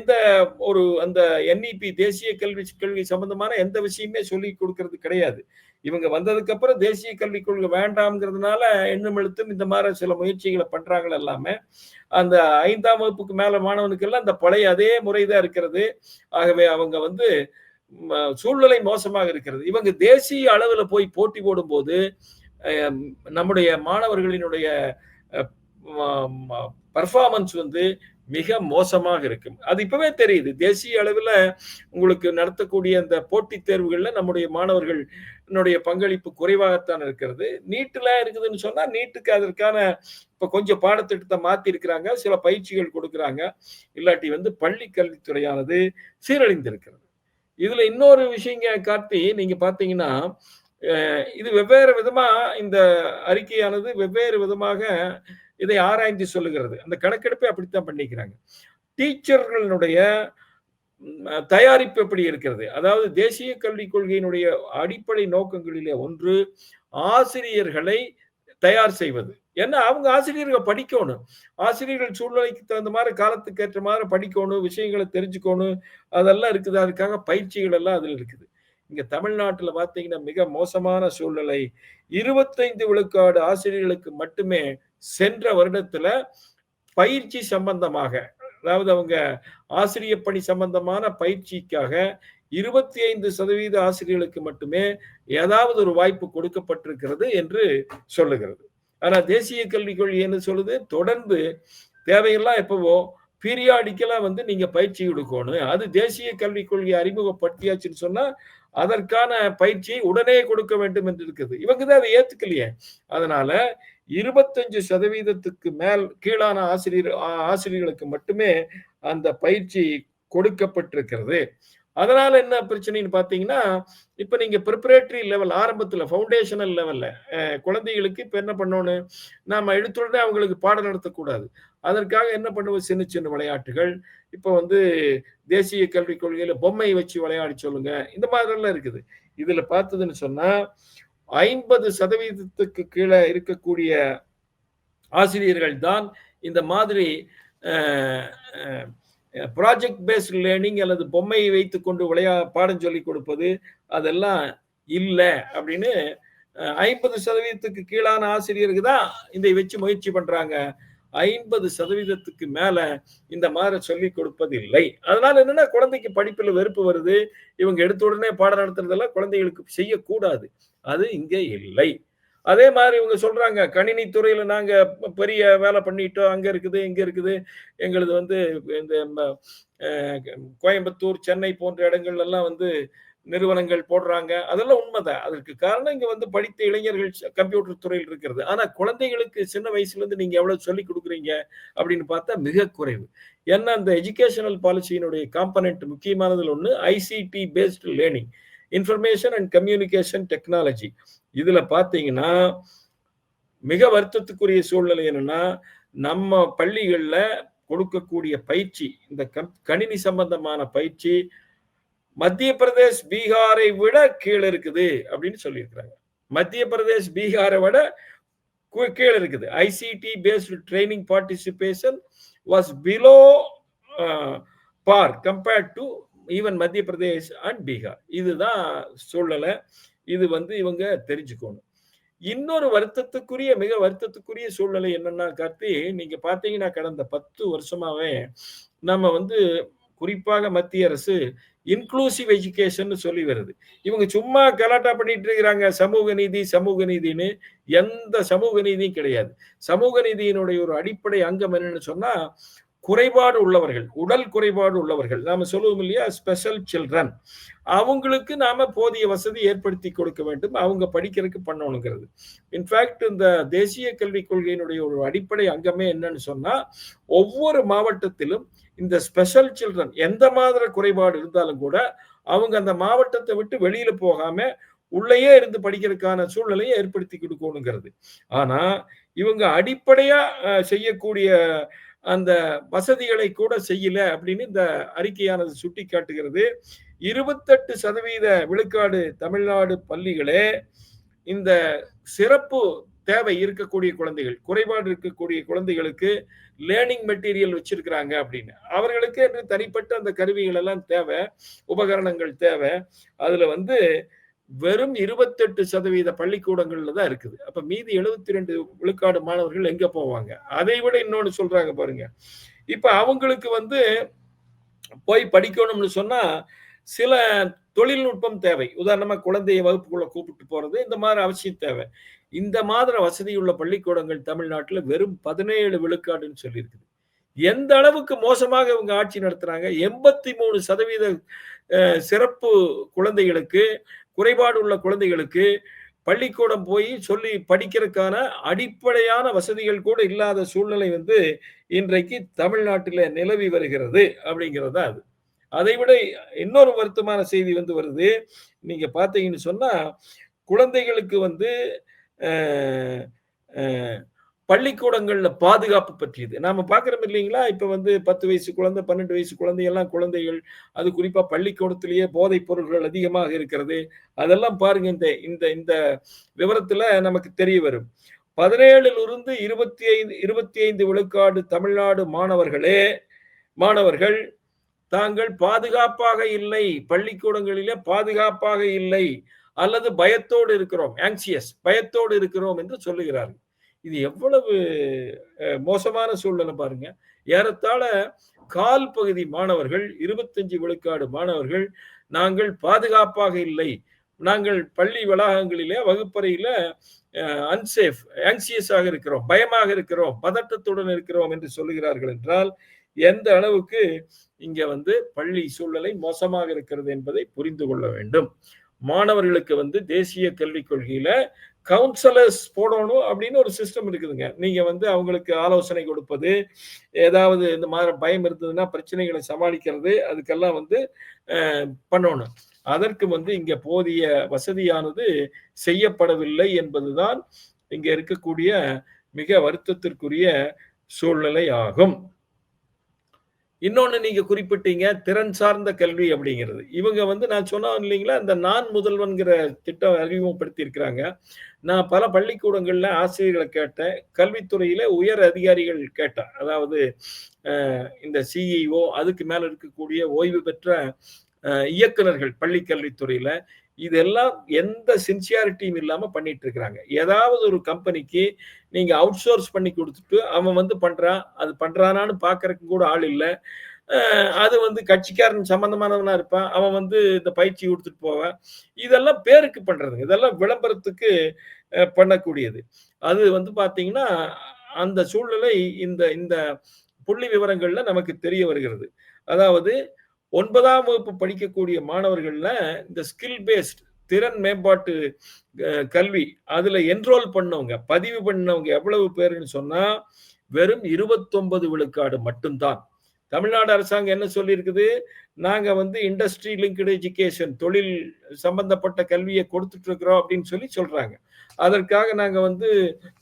அந்த NEP தேசிய கல்வி சம்பந்தமான எந்த விஷயமே சொல்லி கொடுக்கறது கிடையாது. இவங்க வந்ததுக்கு அப்புறம் தேசிய கல்விக் கொள்கை வேண்டாம்ங்கிறதுனால எண்ணும் எழுத்தும் இந்த மாதிரி சில முயற்சிகளை பண்றாங்க. எல்லாமே அந்த 5ஆம் வகுப்புக்கு மேல மாணவனுக்கு எல்லாம் அந்த பழைய அதே முறைதான் இருக்கிறது. ஆகவே அவங்க வந்து சூழ்நிலை மோசமாக இருக்கிறது. இவங்க தேசிய அளவுல போய் போட்டி போடும் போது நம்முடைய மாணவர்களினுடைய பர்ஃபார்மன்ஸ் வந்து மிக மோசமாக இருக்கும். அது இப்பவே தெரியுது. தேசிய அளவில் உங்களுக்கு நடத்தக்கூடிய அந்த போட்டித் தேர்வுகள்ல நம்முடைய மாணவர்களுடைய பங்களிப்பு குறைவாகத்தான் இருக்கிறது. நீட்டுல இருக்குதுன்னு சொன்னா, நீட்டுக்கு அதற்கான இப்ப கொஞ்சம் பாடத்திட்டத்தை மாத்தி இருக்கிறாங்க, சில பயிற்சிகள் கொடுக்குறாங்க. இல்லாட்டி வந்து பள்ளி கல்வித்துறையானது சீரழிந்திருக்கிறது. இதுல இன்னொரு விஷயங்க கார்த்தி, நீங்க பாத்தீங்கன்னா, இது வெவ்வேறு விதமா இந்த அறிக்கையானது வெவ்வேறு விதமாக இதை ஆராய்ந்து சொல்லுகிறது. அந்த கணக்கெடுப்பை அப்படித்தான் பண்ணிக்கிறாங்க. டீச்சர்களுடைய தயாரிப்பு எப்படி இருக்கிறது? அதாவது தேசிய கல்விக் கொள்கையினுடைய அடிப்படை நோக்கங்களிலே ஒன்று ஆசிரியர்களை தயார் செய்வது. ஏன்னா அவங்க ஆசிரியர்கள் படிக்கணும். ஆசிரியர்கள் சூழ்நிலைக்கு தகுந்த மாதிரி, காலத்துக்கு ஏற்ற மாதிரி படிக்கணும், விஷயங்களை தெரிஞ்சுக்கணும், அதெல்லாம் இருக்குது. அதுக்காக பயிற்சிகள் எல்லாம் அதுல இருக்குது. இங்க தமிழ்நாட்டில் பார்த்தீங்கன்னா மிக மோசமான சூழ்நிலை. 25 விழுக்காடு ஆசிரியர்களுக்கு மட்டுமே சென்ற வருடத்துல பயிற்சி சம்பந்தமாக, அதாவது அவங்க ஆசிரியர் பணி சம்பந்தமான பயிற்சிக்காக 25% ஆசிரியர்களுக்கு மட்டுமே ஏதாவது ஒரு வாய்ப்பு கொடுக்கப்பட்டிருக்கிறது என்று சொல்லுகிறது. ஆனா தேசிய கல்விக் கொள்கை என்ன சொல்லுது? தொடர்ந்து தேவையெல்லாம் எப்பவோ பீரியாடிக்கலா வந்து நீங்க பயிற்சி கொடுக்கணும். அது தேசிய கல்விக் கொள்கை அறிமுகப்படுத்தியாச்சுன்னு சொன்னா அதற்கான பயிற்சியை உடனே கொடுக்க வேண்டும் என்று இருக்குது. இவங்க தான் அதை ஏத்துக்கலையே. அதனால 25% மேல் கீழான ஆசிரியர்களுக்கு மட்டுமே அந்த பயிற்சி கொடுக்கப்பட்டிருக்கிறது. அதனால என்ன பிரச்சனைன்னு பாத்தீங்கன்னா, இப்ப நீங்க ப்ரிப்பரேட்டரி லெவல், ஆரம்பத்துல ஃபவுண்டேஷனல் லெவல்ல குழந்தைகளுக்கு இப்ப என்ன பண்ணணும்? நாம எடுத்துடனே அவங்களுக்கு பாடம் நடத்தக்கூடாது. அதற்காக என்ன பண்ணுவோம்? சின்ன சின்ன விளையாட்டுகள். இப்ப வந்து தேசிய கல்விக் கொள்கையில பொம்மை வச்சு விளையாடி சொல்லுங்க, இந்த மாதிரி எல்லாம் இருக்குது. இதுல பார்த்ததுன்னு சொன்னா 50% கீழே இருக்கக்கூடிய ஆசிரியர்கள் தான் இந்த மாதிரி ப்ராஜெக்ட் பேஸ்ட் லேர்னிங் அல்லது பொம்மையை வைத்துக்கொண்டு பாடம் சொல்லி கொடுப்பது அதெல்லாம் இல்லை அப்படின்னு 50% கீழான ஆசிரியருக்கு தான் இதை வச்சு முயற்சி பண்றாங்க. 50% மேல இந்த மாதிரி சொல்லி கொடுப்பது இல்லை. அதனால என்னன்னா, குழந்தைக்கு படிப்புல வெறுப்பு வருது. இவங்க எடுத்த உடனே பாடம் நடத்துறதெல்லாம் குழந்தைகளுக்கு செய்யக்கூடாது. அது இங்க இல்லை. அதே மாதிரி இவங்க சொல்றாங்க, கணினி துறையில நாங்க பெரிய வேலை பண்ணிட்டோம், அங்க இருக்குது இங்க இருக்குது. எங்களது வந்து இந்த கோயம்புத்தூர், சென்னை போன்ற இடங்கள்ல எல்லாம் வந்து நிறுவனங்கள் போடுறாங்க. அதெல்லாம் உண்மைதான். அதற்கு காரணம் இங்க வந்து படித்த இளைஞர்கள் கம்ப்யூட்டர் துறையில் இருக்கிறது. ஆனா குழந்தைகளுக்கு சின்ன வயசுல இருந்து நீங்க எவ்வளவு சொல்லி கொடுக்குறீங்க அப்படின்னு பார்த்தா மிக குறைவு. ஏன்னா அந்த எஜுகேஷனல் பாலிசியினுடைய காம்பனன்ட் முக்கியமானதுல ஒண்ணு ICT paste learning, information and communication technology. இதுல பாத்தீங்கன்னா மிக வருத்தத்துக்குரிய சூழ்நிலை என்னன்னா, நம்ம பள்ளிகள்ல கொடுக்கக்கூடிய பயிற்சி, இந்த கணினி சம்பந்தமான பயிற்சி மத்திய பிரதேஷ் பீகாரை விட கீழே இருக்குது அப்படின்னு சொல்லியிருக்கிறாங்க. மத்திய பிரதேஷ் பீகாரை விட கீழே இருக்குது. ICT based training participation was below par compared to even Madhya Pradesh and Bihar. இதுதான் சூழ்நிலை. இது இவங்க தெரிஞ்சுக்கணும். இன்னொரு மிக வருத்தத்துக்குரிய சூழ்நிலை என்னன்னா கார்த்தி, நீங்க பாத்தீங்கன்னா கடந்த 10 வருஷமாவே நம்ம குறிப்பாக மத்திய அரசு இன்க்ளூசிவ் எஜுகேஷன் சொல்லி வருது. இவங்க சும்மா கலாட்டா பண்ணிட்டு இருக்கிறாங்க, சமூக நீதி சமூக நீதினு. எந்த சமூக நீதியும் கிடையாது. சமூக நீதியினுடைய ஒரு அடிப்படை அங்கம் என்னன்னு சொன்னா, குறைபாடு உள்ளவர்கள், உடல் குறைபாடு உள்ளவர்கள், நாம சொல்லுவோம் இல்லையா, ஸ்பெஷல் சில்ட்ரன், அவங்களுக்கு நாம போதிய வசதி ஏற்படுத்தி கொடுக்க வேண்டும், அவங்க படிக்கிறதுக்கு பண்ணணுங்கிறது. இன்ஃபேக்ட் இந்த தேசிய கல்விக் கொள்கையினுடைய ஒரு அடிப்படை அங்கமே என்னன்னு சொன்னா, ஒவ்வொரு மாவட்டத்திலும் இந்த ஸ்பெஷல் சில்ட்ரன் எந்த மாதிரி குறைபாடு இருந்தாலும் கூட அவங்க அந்த மாவட்டத்தை விட்டு வெளியில போகாம உள்ளேயே இருந்து படிக்கிறதுக்கான சூழ்நிலையை ஏற்படுத்தி கொடுக்கணுங்கிறது. ஆனா இவங்க அடிப்படையா செய்யக்கூடிய அந்த வசதிகளை கூட செய்யல அப்படின்னு இந்த அறிக்கையானது சுட்டி காட்டுகிறது. 28% விழுக்காடு தமிழ்நாடு பள்ளிகளே இந்த சிறப்பு தேவை இருக்கக்கூடிய குழந்தைகள், குறைபாடு இருக்கக்கூடிய குழந்தைகளுக்கு லேர்னிங் மெட்டீரியல் வச்சிருக்கிறாங்க அப்படின்னு. அவர்களுக்கு என்று தனிப்பட்ட அந்த கருவிகள் எல்லாம் தேவை, உபகரணங்கள் தேவை. அதுல வெறும் 28% பள்ளிக்கூடங்கள்ல தான் இருக்குது. அப்ப மீதி 72 விழுக்காடு மாணவர்கள் எங்க போவாங்க? அதை விட இன்னொன்னு சொல்றாங்க பாருங்க. இப்ப அவங்களுக்கு போய் படிக்கணும்னு சொன்னா சில தொழில்நுட்பம் தேவை. உதாரணமா குழந்தையை வகுப்புக்குள்ள கூப்பிட்டு போறது, இந்த மாதிரி அவசியம் தேவை. இந்த மாதிரி வசதியுள்ள பள்ளிக்கூடங்கள் தமிழ்நாட்டில் வெறும் 17 விழுக்காடுன்னு சொல்லியிருக்குது. எந்த அளவுக்கு மோசமாக இவங்க ஆட்சி நடத்துறாங்க. 83% சிறப்பு குழந்தைகளுக்கு, குறைபாடு உள்ள குழந்தைகளுக்கு பள்ளிக்கூடம் போய் சொல்லி படிக்கிறதுக்கான அடிப்படையான வசதிகள் கூட இல்லாத சூழ்நிலை இன்றைக்கு தமிழ்நாட்டில் நிலவி வருகிறது அப்படிங்கிறது அது. அதை விட இன்னொரு வருத்தமான செய்தி வருது. நீங்க பாத்தீங்கன்னு சொன்னா, குழந்தைகளுக்கு பள்ளிக்கூடங்கள்ல பாதுகாப்பு பற்றியது நாம பாக்குறோம் இல்லைங்களா? இப்ப 10 வயசு குழந்தை, 12 வயசு குழந்தையெல்லாம் குழந்தைகள், அது குறிப்பா பள்ளிக்கூடத்திலேயே போதைப் பொருட்கள் அதிகமாக இருக்கிறது. அதெல்லாம் பாருங்க, இந்த இந்த விவரத்துல நமக்கு தெரிய வரும். 17லிருந்து 25 விழுக்காடு தமிழ்நாடு மாணவர்கள் தாங்கள் பாதுகாப்பாக இல்லை, பள்ளிக்கூடங்களிலே பாதுகாப்பாக இல்லை, அல்லது பயத்தோடு இருக்கிறோம், பயத்தோடு இருக்கிறோம் என்று சொல்லுகிறார்கள். இது எவ்வளவு மோசமான சூழ்நிலை பாருங்க. ஏறத்தாழ கால் பகுதி மாணவர்கள், 25 விழுக்காடு மாணவர்கள், நாங்கள் பாதுகாப்பாக இல்லை, நாங்கள் பள்ளி வளாகங்களிலே வகுப்பறையில ஆங்சியஸாக இருக்கிறோம், பயமாக இருக்கிறோம், பதட்டத்துடன் இருக்கிறோம் என்று சொல்லுகிறார்கள் என்றால் எந்த அளவுக்கு இங்க பள்ளி சூழ்நிலை மோசமாக இருக்கிறது என்பதை புரிந்து கொள்ள வேண்டும். மாணவர்களுக்கு தேசிய கல்விக் கொள்கையில கவுன்சிலர்ஸ் போடணும் அப்படின்னு ஒரு சிஸ்டம் இருக்குதுங்க. நீங்க அவங்களுக்கு ஆலோசனை கொடுப்பது, ஏதாவது இந்த மாதிரி பயம் இருந்ததுன்னா பிரச்சனைகளை சமாளிக்கிறது, அதுக்கெல்லாம் பண்ணணும். அதற்கு இங்க போதிய வசதியானது செய்யப்படவில்லை என்பதுதான் இங்க இருக்கக்கூடிய மிக வருத்தத்திற்குரிய சூழ்நிலை ஆகும். இன்னொன்னு நீங்க குறிப்பிட்டீங்க, திறன் சார்ந்த கல்வி அப்படிங்கிறது. இவங்க நான் சொன்னேன் இல்லைங்களா, இந்த நான் முதல்வன்கிற திட்டம் அறிமுகப்படுத்தி இருக்கிறாங்க. நான் பல பள்ளிக்கூடங்கள்ல ஆசிரியர்களை கேட்டேன், கல்வித்துறையில உயர் அதிகாரிகள் கேட்டேன். அதாவது இந்த சிஇஓ, அதுக்கு மேல இருக்கக்கூடிய ஓய்வு பெற்ற இயக்குநர்கள் பள்ளி கல்வித்துறையில, இதெல்லாம் எந்த சின்சியாரிட்டியும் இல்லாம பண்ணிட்டு இருக்கிறாங்க. ஏதாவது ஒரு கம்பெனிக்கு நீங்க அவுட் சோர்ஸ் பண்ணி கொடுத்துட்டு அவன் பண்றான், அது பண்றானான்னு பாக்குறதுக்கு கூட ஆள் இல்லை. அது கட்சிக்காரன் சம்பந்தமானவனா இருப்பான், அவன் இந்த பயிற்சி கொடுத்துட்டு போவான். இதெல்லாம் பேருக்கு பண்றதுங்க, இதெல்லாம் விளம்பரத்துக்கு பண்ணக்கூடியது. அது பாத்தீங்கன்னா அந்த சூழ்நிலை இந்த இந்த புள்ளி விவரங்கள்ல நமக்கு தெரிய வருகிறது. அதாவது 9ஆம் வகுப்பு படிக்கக்கூடிய மாணவர்கள்ல இந்த ஸ்கில் பேஸ்ட் திறன் மேம்பாட்டு கல்வி அதுல என்ரோல் பண்ணவங்க, பதிவு பண்ணவங்க எவ்வளவு பேருன்னு சொன்னா வெறும் 29 விழுக்காடு மட்டும்தான். தமிழ்நாடு அரசாங்கம் என்ன சொல்லி இருக்குது, நாங்க இண்டஸ்ட்ரி லிங்க்டு எஜுகேஷன், தொழில் சம்பந்தப்பட்ட கல்வியை கொடுத்துட்டு இருக்கிறோம் அப்படின்னு சொல்றாங்க. அதற்காக நாங்க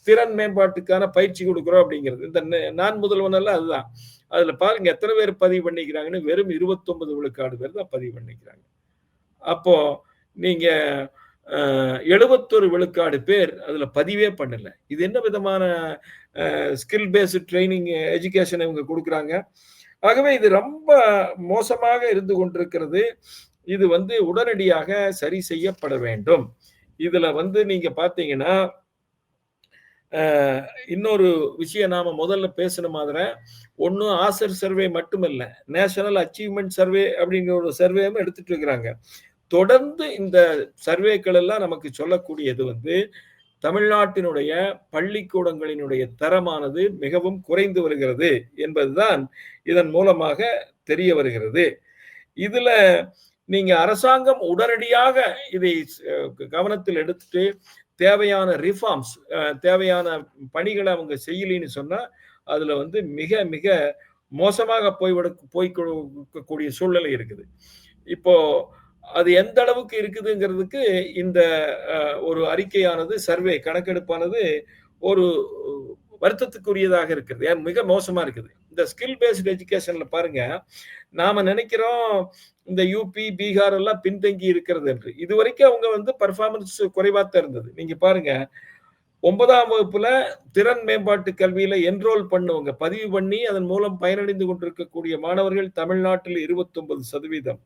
திறன் மேம்பாட்டுக்கான பயிற்சி கொடுக்கிறோம் அப்படிங்கிறது. இந்த நான் முதல்வன் எல்லாம் அதுதான். அதுல பாருங்க எத்தனை பேர் பதிவு பண்ணிக்கிறாங்கன்னு, வெறும் 29 விழுக்காடு பேர் தான் பதிவு பண்ணிக்கிறாங்க. அப்போ நீங்க 71 விழுக்காடு பேர் அதுல பதிவே பண்ணல. இது என்ன விதமான ஸ்கில் பேஸ்டு ட்ரெய்னிங் எஜுகேஷன் இவங்க குடுக்குறாங்க? ஆகவே இது ரொம்ப மோசமாக இருந்து கொண்டிருக்கிறது. இது வந்து உடனடியாக சரி செய்யப்பட வேண்டும். இதுல வந்து நீங்க பார்த்தீங்கன்னா, அ இன்னொரு விஷயம் நாம முதல்ல பேசின மாதிரி, ஒண்ணு ஆசர் சர்வே மட்டுமல்ல, நேஷனல் அச்சீவ்மென்ட் சர்வே அப்படிங்கிற ஒரு சர்வேவும் எடுத்துட்டு இருக்கிறாங்க. தொடர்ந்து இந்த சர்வேக்கள் எல்லாம் நமக்கு சொல்லக்கூடியது வந்து, தமிழ்நாட்டினுடைய பள்ளிக்கூடங்களினுடைய தரமானது மிகவும் குறைந்து வருகிறது என்பதுதான் இதன் மூலமாக தெரிய வருகிறது. இதுல நீங்க அரசாங்கம் உடனடியாக இதை கவனத்தில் எடுத்துட்டு தேவையான ரிஃபார்ம்ஸ் தேவையான பணிகளை அவங்க செய்யலைன்னு சொன்னா அதுல வந்து மிக மிக மோசமாக போய்க்கூடிய சூழ்நிலை இருக்குது. இப்போ அது எந்த அளவுக்கு இருக்குதுங்கிறதுக்கு இந்த ஒரு அறிக்கையானது சர்வே கணக்கெடுப்பானது ஒரு வருத்தத்துக்குரியதாக இருக்கிறது. மிக மோசமா இருக்குது. இந்த ஸ்கில் பேஸ்டு எஜுகேஷன்ல பாருங்க, நாம நினைக்கிறோம் இந்த யூபி, பீகார் எல்லாம் பின்தங்கி இருக்கிறது என்று. இதுவரைக்கும் அவங்க வந்து பெர்ஃபார்மன்ஸ் குறைவாத்தான் இருந்தது. நீங்க பாருங்க, 9ஆம் வகுப்புல திறன் மேம்பாட்டு கல்வியில என்ரோல் பண்ணவங்க, பதிவு பண்ணி அதன் மூலம் பயனடைந்து கொண்டிருக்கக்கூடிய மாணவர்கள் தமிழ்நாட்டில் 29%,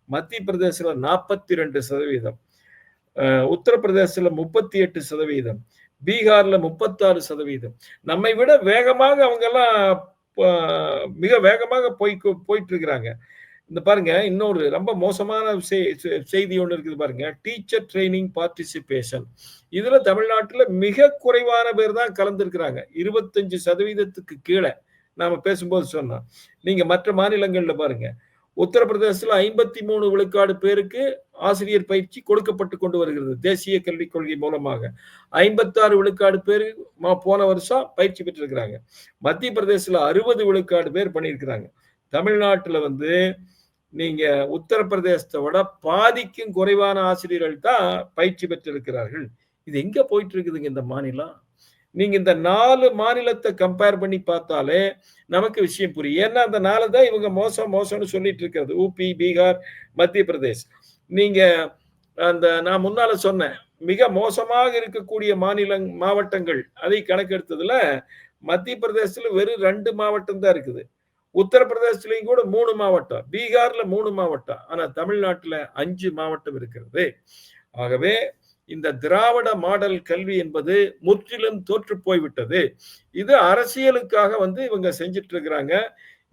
மத்திய பிரதேசல 42%, உத்தரப்பிரதேசல 38%, பீகார்ல 36%. நம்மை விட வேகமாக அவங்க எல்லாம் மிக வேகமாக போயிட்டு இருக்கிறாங்க. இந்த பாருங்க, இன்னொரு ரொம்ப மோசமான செய்தி ஒன்று இருக்குது பாருங்க. Teacher training participation. இதுல தமிழ்நாட்டுல மிக குறைவான பேர் தான் கலந்துருக்கிறாங்க. 25%க்கு கீழே நாம பேசும்போது சொன்னோம். நீங்க மற்ற மாநிலங்கள்ல பாருங்க. உத்தரப்பிரதேசத்துல 53 விழுக்காடு பேருக்கு ஆசிரியர் பயிற்சி கொடுக்கப்பட்டு கொண்டு வருகிறது தேசிய கல்விக் கொள்கை மூலமாக. 56 விழுக்காடு பேர் போன வருஷம் பயிற்சி பெற்றிருக்கிறாங்க. மத்திய பிரதேசத்துல 60 விழுக்காடு பேர் பண்ணியிருக்கிறாங்க. தமிழ்நாட்டுல வந்து நீங்க உத்தரப்பிரதேசத்தை விட பாதிக்கும் குறைவான ஆசிரியர்கள் தான் பயிற்சி பெற்றிருக்கிறார்கள். இது எங்க போயிட்டு இருக்குதுங்க இந்த மாநிலம்? நீங்க இந்த 4 மாநிலத்தை கம்பேர் பண்ணி பார்த்தாலே நமக்கு விஷயம் புரியும். ஏன்னா அந்த 4 தான் இவங்க மோசம்னு சொல்லிட்டு இருக்கிறது. ஊபி, பீகார், மத்திய பிரதேஷ். நீங்க அந்த நான் முன்னால சொன்னேன், மிக மோசமாக இருக்கக்கூடிய மாவட்டங்கள் அதை கணக்கெடுத்ததுல மத்திய பிரதேசத்துல வெறும் 2 மாவட்டம் தான் இருக்குது. உத்தரப்பிரதேசத்திலையும் கூட 3 மாவட்டம், பீகார்ல 3 மாவட்டம், ஆனா தமிழ்நாட்டுல 5 மாவட்டம் இருக்கிறது. ஆகவே இந்த திராவிட மாடல் கல்வி என்பது முற்றிலும் தோற்று போய்விட்டது. இது அரசியலுக்காக வந்து இவங்க செஞ்சிட்டு இருக்கிறாங்க.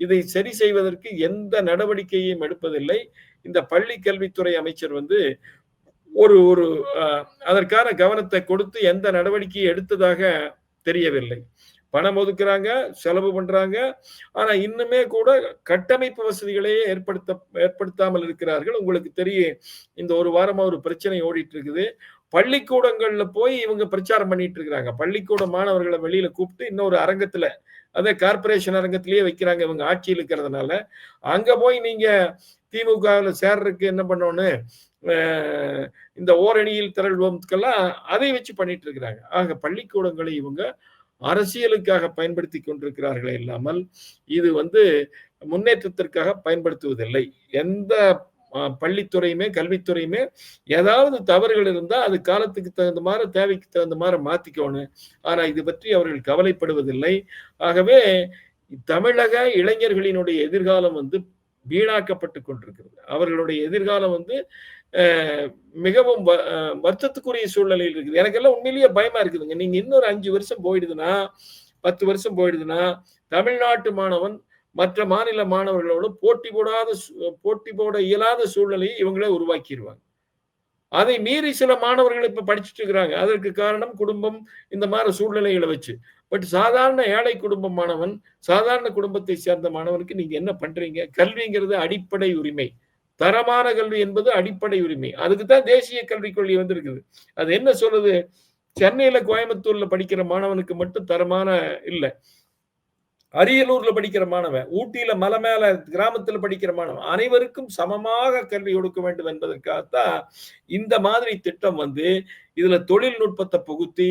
இதை சரி செய்வதற்கு எந்த நடவடிக்கையும் எடுப்பதில்லை. இந்த பள்ளி கல்வித்துறை அமைச்சர் வந்து ஒரு ஒரு அதற்கான கவனத்தை கொடுத்து எந்த நடவடிக்கையை எடுத்ததாக தெரியவில்லை. பணம் ஒதுக்குறாங்க, செலவு பண்றாங்க. ஆனா இன்னுமே கூட கட்டமைப்பு வசதிகளையே ஏற்படுத்தாமல் இருக்கிறார்கள். உங்களுக்கு தெரியும், இந்த ஒரு வாரமா ஒரு பிரச்சனை ஓடிட்டு இருக்குது. பள்ளிக்கூடங்கள்ல போய் இவங்க பிரச்சாரம் பண்ணிட்டு இருக்கிறாங்க. பள்ளிக்கூட மாணவர்களை வெளியில கூப்பிட்டு இன்னொரு அரங்கத்துல, அதே கார்பரேஷன் அரங்கத்திலேயே வைக்கிறாங்க இவங்க ஆட்சியில் இருக்கிறதுனால. அங்க போய் நீங்க திமுகவில் சேர்றதுக்கு என்ன பண்ணணும், இந்த ஓரணியில் திரள்வோம்க்கெல்லாம் அதை வச்சு பண்ணிட்டு இருக்கிறாங்க. ஆக பள்ளிக்கூடங்களை இவங்க அரசியலுக்காக பயன்படுத்தி கொண்டிருக்கிறார்களே இல்லாமல் இது வந்து முன்னேற்றத்திற்காக பயன்படுத்துவதில்லை. எந்த பள்ளித்துறையுமே கல்வித்துறையுமே ஏதாவது தவறுகள் இருந்தா அது காலத்துக்கு தகுந்த மாதிரி, தேவைக்கு தகுந்த மாதிரி மாத்திக்கணும். ஆனா இது பற்றி அவர்கள் கவலைப்படுவதில்லை. ஆகவே தமிழக இளைஞர்களினுடைய எதிர்காலம் வந்து வீணாக்கப்பட்டு கொண்டிருக்கிறது. அவர்களுடைய எதிர்காலம் வந்து மிகவும் வருத்தத்துக்குரிய சூழ்நிலையில் இருக்குது. எனக்கெல்லாம் உண்மையிலேயே பயமா இருக்குதுங்க. நீங்க இன்னொரு 5 வருஷம் போயிடுதுன்னா, 10 வருஷம் போயிடுதுன்னா, தமிழ்நாட்டு மாணவன் மற்ற மாநில மாணவர்களோடு போட்டி போட இயலாத சூழ்நிலையை இவங்களே உருவாக்கிடுவாங்க. அதை மீறி சில மாணவர்கள் இப்ப படிச்சுட்டு இருக்கிறாங்க. அதற்கு காரணம் குடும்பம், இந்த மாதிரி சூழ்நிலைகளை வச்சு. பட் சாதாரண ஏழை குடும்ப மாணவன், சாதாரண குடும்பத்தை சேர்ந்த மாணவனுக்கு நீங்க என்ன பண்றீங்க? கல்விங்கிறது அடிப்படை உரிமை. தரமான கல்வி என்பது அடிப்படை உரிமை. அதுக்கு தான் தேசிய கல்விக் கொள்கை வந்திருக்குது. அது என்ன சொல்லுது? சென்னையில, கோயம்புத்தூர்ல படிக்கிற மாணவனுக்கு மட்டும் தரமான இல்ல. அரியலூர்ல படிக்கிற மாணவன், ஊட்டியில மலை மேல கிராமத்துல படிக்கிற மாணவன், அனைவருக்கும் சமமாக கல்வி கொடுக்க வேண்டும் என்பதற்காகத்தான் இந்த மாதிரி திட்டம் வந்து இதுல தொழில்நுட்பத்தை புகுத்தி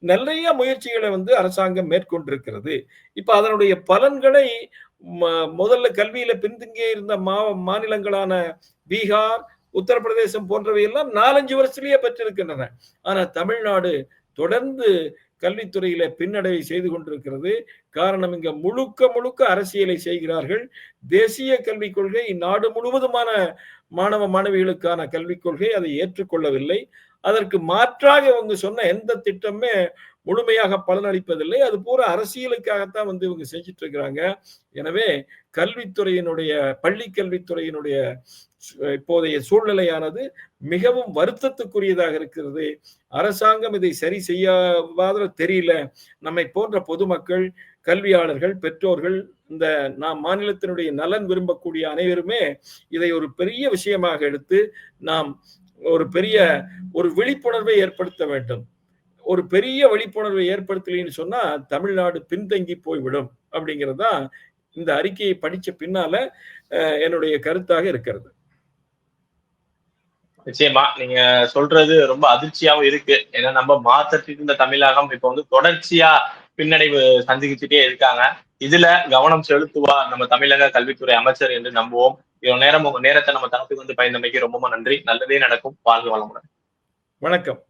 நிறைய முயற்சிகளை வந்து அரசாங்கம் மேற்கொண்டிருக்கிறது. இப்ப அதனுடைய பலன்களை முதல்ல கல்வியில பின்தங்கிய இருந்த மாநிலங்களான பீகார், உத்தரப்பிரதேசம் போன்றவை எல்லாம் 4-5 வருஷத்திலேயே பெற்றிருக்கின்றன. ஆனா தமிழ்நாடு தொடர்ந்து கல்வித்துறையில பின்னடைவை செய்து கொண்டிருக்கிறது. காரணம், இங்க முழுக்க முழுக்க அரசியலை செய்கிறார்கள். தேசிய கல்விக் கொள்கை நாடு முழுவதுமான மாணவ மாணவிகளுக்கான கல்விக் கொள்கை அதை ஏற்றுக்கொள்ளவில்லை. அதற்கு மாற்றாக இவங்க சொன்ன எந்த திட்டமே முழுமையாக பலனளிப்பதில்லை. அது பூரா அரசியலுக்காகத்தான் இவங்க செஞ்சிட்டு இருக்கிறாங்க. எனவே கல்வித்துறையினுடைய பள்ளி கல்வித்துறையினுடைய இப்போதைய சூழ்நிலையானது மிகவும் வருத்தத்துக்குரியதாக இருக்கிறது. அரசாங்கம் இதை சரி செய்யாத தெரியல. நம்மை போன்ற பொதுமக்கள், கல்வியாளர்கள், பெற்றோர்கள், இந்த நாம் மாநிலத்தினுடைய நலன் விரும்பக்கூடிய அனைவருமே இதை ஒரு பெரிய விஷயமாக எடுத்து நாம் ஒரு விழிப்புணர்வை ஏற்படுத்த வேண்டும். ஒரு பெரிய விழிப்புணர்வை ஏற்படுத்தலைன்னு சொன்னா தமிழ்நாடு பின்தங்கி போய்விடும் அப்படிங்கிறது தான் இந்த அறிக்கையை படிச்ச பின்னால என்னுடைய கருத்தாக இருக்கிறது. நிச்சயமா நீங்க சொல்றது ரொம்ப அதிர்ச்சியாவும் இருக்கு. ஏன்னா நம்ம மாற்றத்திற்கு இந்த தமிழகம் இப்ப தொடர்ச்சியா பின்னடைவு சந்திச்சுட்டே இருக்காங்க. இதுல கவனம் செலுத்துவா நம்ம தமிழக கல்வித்துறை அமைச்சர் என்று நம்புவோம். இவ்வளவு நேரம் உங்க நேரத்தை நம்ம தரத்துக்கு பயந்தமைக்கு ரொம்ப நன்றி. நல்லதே நடக்கும். வாழ்க வளமுடன். வணக்கம்.